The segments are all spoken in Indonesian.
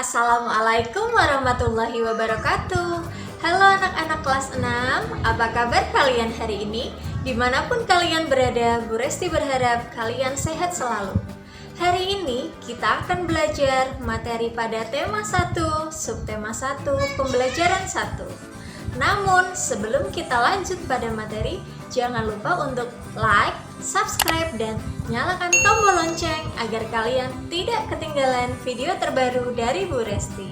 Assalamualaikum warahmatullahi wabarakatuh. Halo anak-anak kelas 6, apa kabar kalian hari ini? Dimanapun kalian berada, Bu Resti berharap kalian sehat selalu. Hari ini kita akan belajar materi pada tema 1, subtema 1, pembelajaran 1. Namun sebelum kita lanjut pada materi, jangan lupa untuk like, subscribe, dan nyalakan tombol lonceng agar kalian tidak ketinggalan video terbaru dari Bu Resti.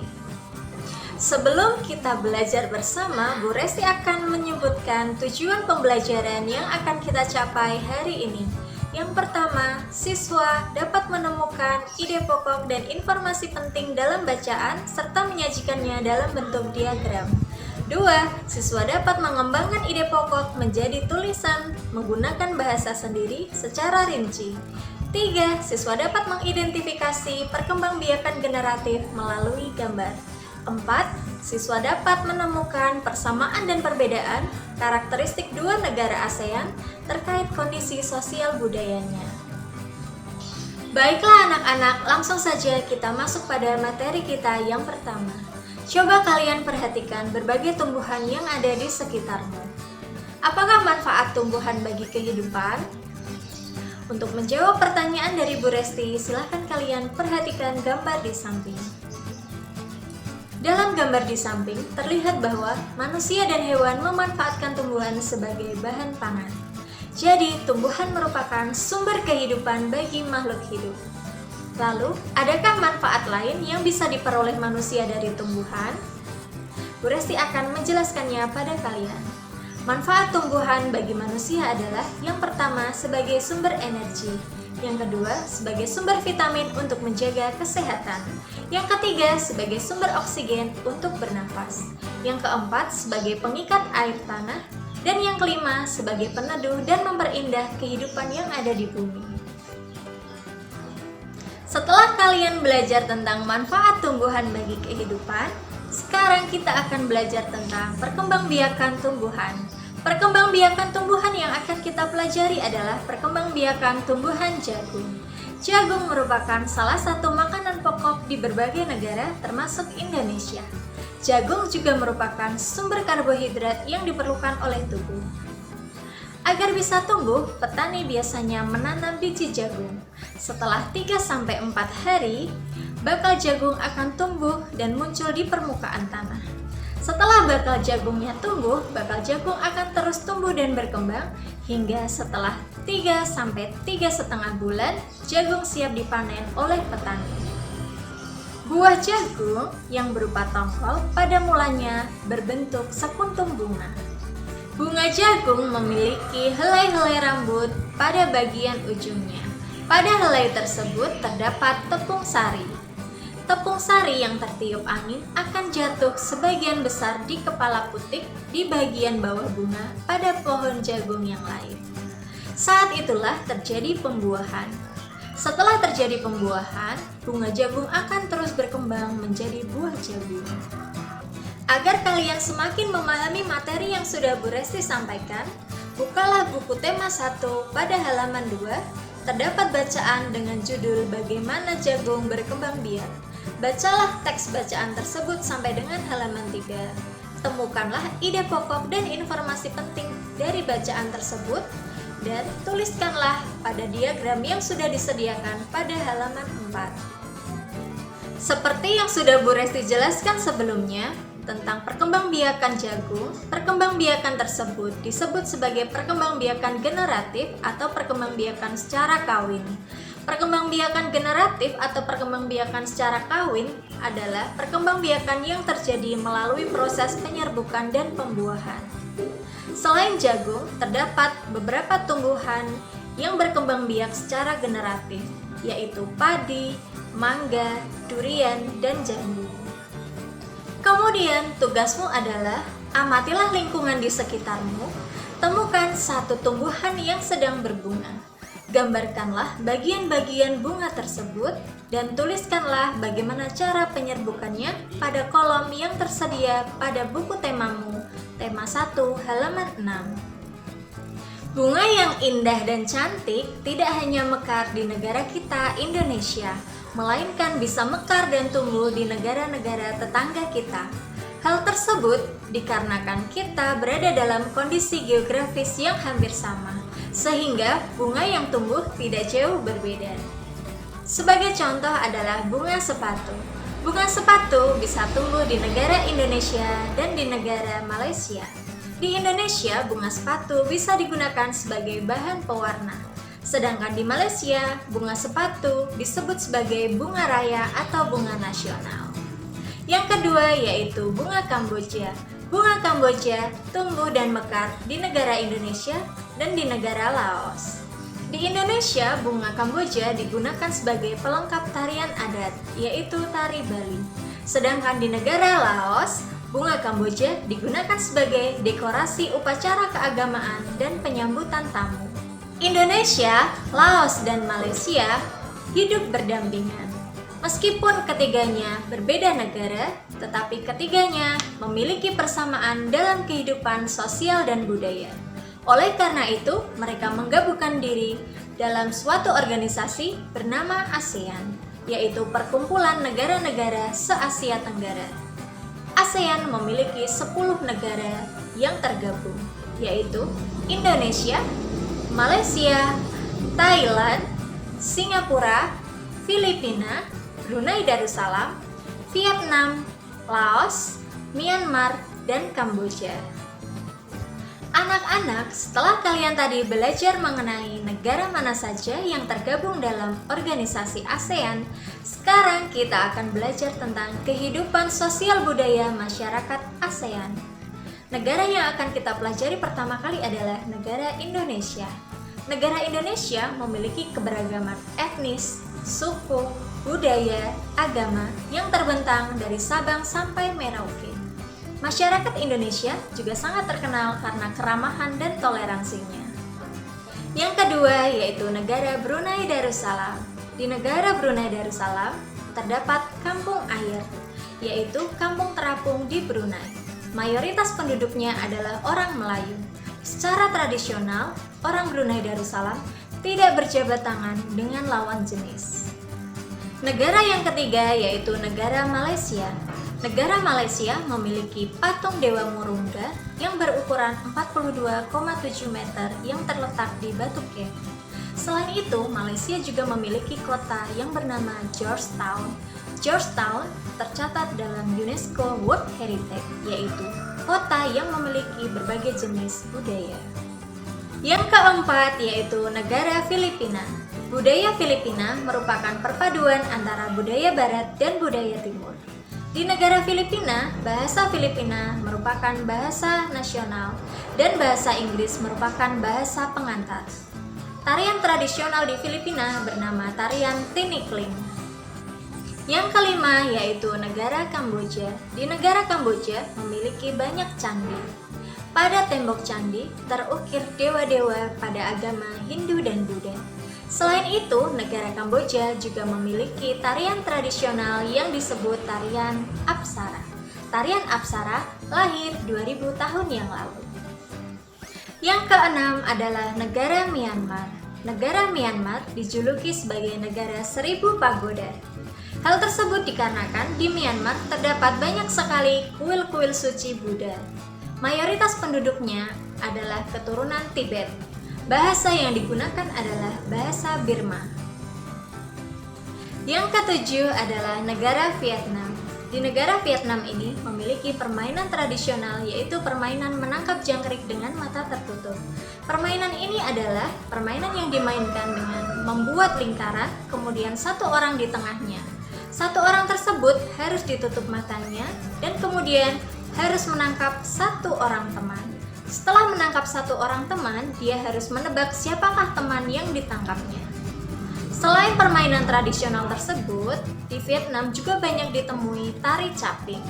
Sebelum kita belajar bersama, Bu Resti akan menyebutkan tujuan pembelajaran yang akan kita capai hari ini. Yang pertama, siswa dapat menemukan ide pokok dan informasi penting dalam bacaan serta menyajikannya dalam bentuk diagram. 2. Siswa dapat mengembangkan ide pokok menjadi tulisan menggunakan bahasa sendiri secara rinci. 3. Siswa dapat mengidentifikasi perkembangbiakan generatif melalui gambar. 4. Siswa dapat menemukan persamaan dan perbedaan karakteristik dua negara ASEAN terkait kondisi sosial budayanya. Baiklah anak-anak, langsung saja kita masuk pada materi kita yang pertama. Coba kalian perhatikan berbagai tumbuhan yang ada di sekitarmu. Apakah manfaat tumbuhan bagi kehidupan? Untuk menjawab pertanyaan dari Bu Resti, silahkan kalian perhatikan gambar di samping. Dalam gambar di samping, terlihat bahwa manusia dan hewan memanfaatkan tumbuhan sebagai bahan pangan. Jadi, tumbuhan merupakan sumber kehidupan bagi makhluk hidup. Lalu, adakah manfaat lain yang bisa diperoleh manusia dari tumbuhan? Bu Resti akan menjelaskannya pada kalian. Manfaat tumbuhan bagi manusia adalah yang pertama sebagai sumber energi, yang kedua sebagai sumber vitamin untuk menjaga kesehatan, yang ketiga sebagai sumber oksigen untuk bernafas, yang keempat sebagai pengikat air tanah, dan yang kelima sebagai peneduh dan memperindah kehidupan yang ada di bumi. Setelah kalian belajar tentang manfaat tumbuhan bagi kehidupan, sekarang kita akan belajar tentang perkembangbiakan tumbuhan. Perkembangbiakan tumbuhan yang akan kita pelajari adalah perkembangbiakan tumbuhan jagung. Jagung merupakan salah satu makanan pokok di berbagai negara termasuk Indonesia. Jagung juga merupakan sumber karbohidrat yang diperlukan oleh tubuh. Agar bisa tumbuh, petani biasanya menanam biji jagung. Setelah 3-4 hari, bakal jagung akan tumbuh dan muncul di permukaan tanah. Setelah bakal jagungnya tumbuh, bakal jagung akan terus tumbuh dan berkembang hingga setelah 3-3,5 bulan, jagung siap dipanen oleh petani. Buah jagung yang berupa tongkol pada mulanya berbentuk sekuntum bunga. Bunga jagung memiliki helai-helai rambut pada bagian ujungnya. Pada helai tersebut terdapat tepung sari. Tepung sari yang tertiup angin akan jatuh sebagian besar di kepala putik di bagian bawah bunga pada pohon jagung yang lain. Saat itulah terjadi pembuahan. Setelah terjadi pembuahan, bunga jagung akan terus berkembang menjadi buah jagung. Agar kalian semakin memahami materi yang sudah Bu Resti sampaikan, bukalah buku tema 1 pada halaman 2, terdapat bacaan dengan judul Bagaimana Jagung Berkembang Biak. Bacalah teks bacaan tersebut sampai dengan halaman 3. Temukanlah ide pokok dan informasi penting dari bacaan tersebut dan tuliskanlah pada diagram yang sudah disediakan pada halaman 4. Seperti yang sudah Bu Resti jelaskan sebelumnya tentang perkembangbiakan jagung, perkembangbiakan tersebut disebut sebagai perkembangbiakan generatif atau perkembangbiakan secara kawin. Perkembangbiakan generatif atau perkembangbiakan secara kawin adalah perkembangbiakan yang terjadi melalui proses penyerbukan dan pembuahan. Selain jagung, terdapat beberapa tumbuhan yang berkembang biak secara generatif, yaitu padi, mangga, durian, dan jambu. Kemudian, tugasmu adalah amatilah lingkungan di sekitarmu, temukan satu tumbuhan yang sedang berbunga. Gambarkanlah bagian-bagian bunga tersebut dan tuliskanlah bagaimana cara penyerbukannya pada kolom yang tersedia pada buku temamu, tema 1 halaman 6. Bunga yang indah dan cantik tidak hanya mekar di negara kita, Indonesia. melainkan bisa mekar dan tumbuh di negara-negara tetangga kita. Hal tersebut dikarenakan kita berada dalam kondisi geografis yang hampir sama, sehingga bunga yang tumbuh tidak jauh berbeda. Sebagai contoh adalah bunga sepatu. Bunga sepatu bisa tumbuh di negara Indonesia dan di negara Malaysia. Di Indonesia, bunga sepatu bisa digunakan sebagai bahan pewarna. Sedangkan di Malaysia, bunga sepatu disebut sebagai bunga raya atau bunga nasional. Yang kedua yaitu bunga Kamboja. Bunga Kamboja tumbuh dan mekar di negara Indonesia dan di negara Laos. Di Indonesia, bunga Kamboja digunakan sebagai pelengkap tarian adat, yaitu tari Bali. Sedangkan di negara Laos, bunga Kamboja digunakan sebagai dekorasi upacara keagamaan dan penyambutan tamu. Indonesia, Laos, dan Malaysia hidup berdampingan. Meskipun ketiganya berbeda negara, tetapi ketiganya memiliki persamaan dalam kehidupan sosial dan budaya. Oleh karena itu, mereka menggabungkan diri dalam suatu organisasi bernama ASEAN, yaitu Perkumpulan Negara-Negara Se-Asia Tenggara. ASEAN memiliki 10 negara yang tergabung, yaitu Indonesia, Malaysia, Thailand, Singapura, Filipina, Brunei Darussalam, Vietnam, Laos, Myanmar, dan Kamboja. Anak-anak, setelah kalian tadi belajar mengenai negara mana saja yang tergabung dalam organisasi ASEAN, sekarang kita akan belajar tentang kehidupan sosial budaya masyarakat ASEAN. Negara yang akan kita pelajari pertama kali adalah negara Indonesia. Negara Indonesia memiliki keberagaman etnis, suku, budaya, agama yang terbentang dari Sabang sampai Merauke. Masyarakat Indonesia juga sangat terkenal karena keramahan dan toleransinya. Yang kedua yaitu negara Brunei Darussalam. Di negara Brunei Darussalam terdapat kampung air, yaitu kampung terapung di Brunei. Mayoritas penduduknya adalah orang Melayu. Secara tradisional, orang Brunei Darussalam tidak berjabat tangan dengan lawan jenis. Negara yang ketiga yaitu negara Malaysia. Negara Malaysia memiliki patung Dewa Murungga yang berukuran 42,7 meter yang terletak di Batu Cave. Selain itu, Malaysia juga memiliki kota yang bernama Georgetown. Georgetown tercatat dalam UNESCO World Heritage, yaitu kota yang memiliki berbagai jenis budaya. Yang keempat yaitu negara Filipina. Budaya Filipina merupakan perpaduan antara budaya barat dan budaya timur. Di negara Filipina, bahasa Filipina merupakan bahasa nasional dan bahasa Inggris merupakan bahasa pengantar. Tarian tradisional di Filipina bernama tarian tinikling. Yang kelima yaitu negara Kamboja. Di negara Kamboja memiliki banyak candi. Pada tembok candi terukir dewa-dewa pada agama Hindu dan Buddha. Selain itu, negara Kamboja juga memiliki tarian tradisional yang disebut tarian Apsara. Tarian Apsara lahir 2000 tahun yang lalu. Yang keenam adalah negara Myanmar. Negara Myanmar dijuluki sebagai negara 1000 pagoda. Hal tersebut dikarenakan di Myanmar terdapat banyak sekali kuil-kuil suci Buddha. Mayoritas penduduknya adalah keturunan Tibet. Bahasa yang digunakan adalah bahasa Burma. Yang ketujuh adalah negara Vietnam. Di negara Vietnam ini memiliki permainan tradisional yaitu permainan menangkap jangkrik dengan mata tertutup. Permainan ini adalah permainan yang dimainkan dengan membuat lingkaran, kemudian satu orang di tengahnya. Satu orang tersebut harus ditutup matanya dan kemudian harus menangkap satu orang teman. Setelah menangkap satu orang teman, dia harus menebak siapakah teman yang ditangkapnya. Selain permainan tradisional tersebut, di Vietnam juga banyak ditemui tari caping.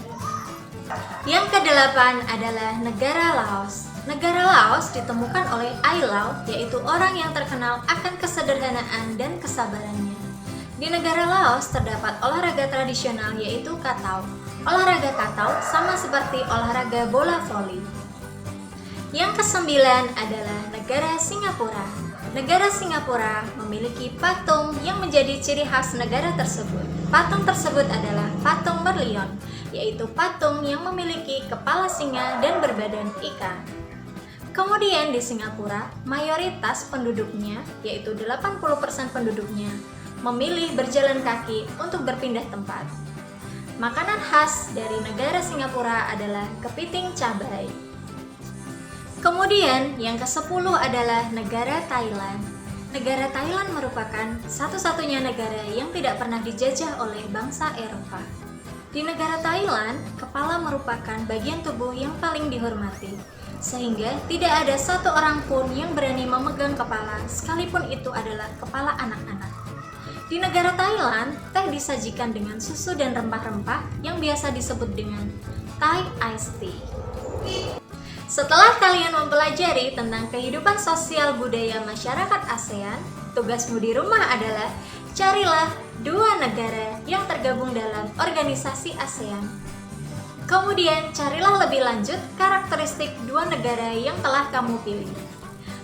Yang kedelapan adalah negara Laos. Negara Laos ditemukan oleh Ai Lau, yaitu orang yang terkenal akan kesederhanaan dan kesabarannya. Di negara Laos terdapat olahraga tradisional yaitu katau. Olahraga katau sama seperti olahraga bola voli. Yang kesembilan adalah negara Singapura. Negara Singapura memiliki patung yang menjadi ciri khas negara tersebut. Patung tersebut adalah patung Merlion, yaitu patung yang memiliki kepala singa dan berbadan ikan. Kemudian di Singapura, mayoritas penduduknya, yaitu 80% penduduknya, memilih berjalan kaki untuk berpindah tempat. Makanan khas dari negara Singapura adalah kepiting cabai. Kemudian yang ke-10 adalah negara Thailand. Negara Thailand merupakan satu-satunya negara yang tidak pernah dijajah oleh bangsa Eropa. Di negara Thailand, kepala merupakan bagian tubuh yang paling dihormati, sehingga tidak ada satu orang pun yang berani memegang kepala, sekalipun itu adalah kepala anak-anak. Di negara Thailand, teh disajikan dengan susu dan rempah-rempah yang biasa disebut dengan Thai iced tea. Setelah kalian mempelajari tentang kehidupan sosial budaya masyarakat ASEAN, tugasmu di rumah adalah carilah 2 negara yang tergabung dalam organisasi ASEAN. Kemudian carilah lebih lanjut karakteristik 2 negara yang telah kamu pilih.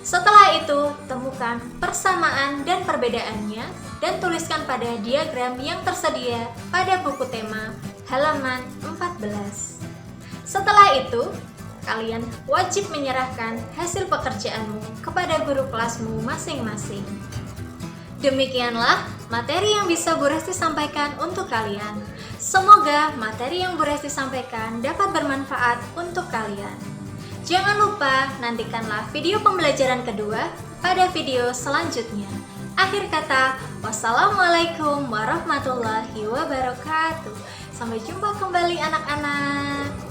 Setelah itu, temukan persamaan dan perbedaannya dan tuliskan pada diagram yang tersedia pada buku tema halaman 14. Setelah itu, kalian wajib menyerahkan hasil pekerjaanmu kepada guru kelasmu masing-masing. Demikianlah materi yang bisa Bu Resti sampaikan untuk kalian. Semoga materi yang Bu Resti sampaikan dapat bermanfaat untuk kalian. Jangan lupa nantikanlah video pembelajaran kedua pada video selanjutnya. Akhir kata, wassalamualaikum warahmatullahi wabarakatuh. Sampai jumpa kembali anak-anak.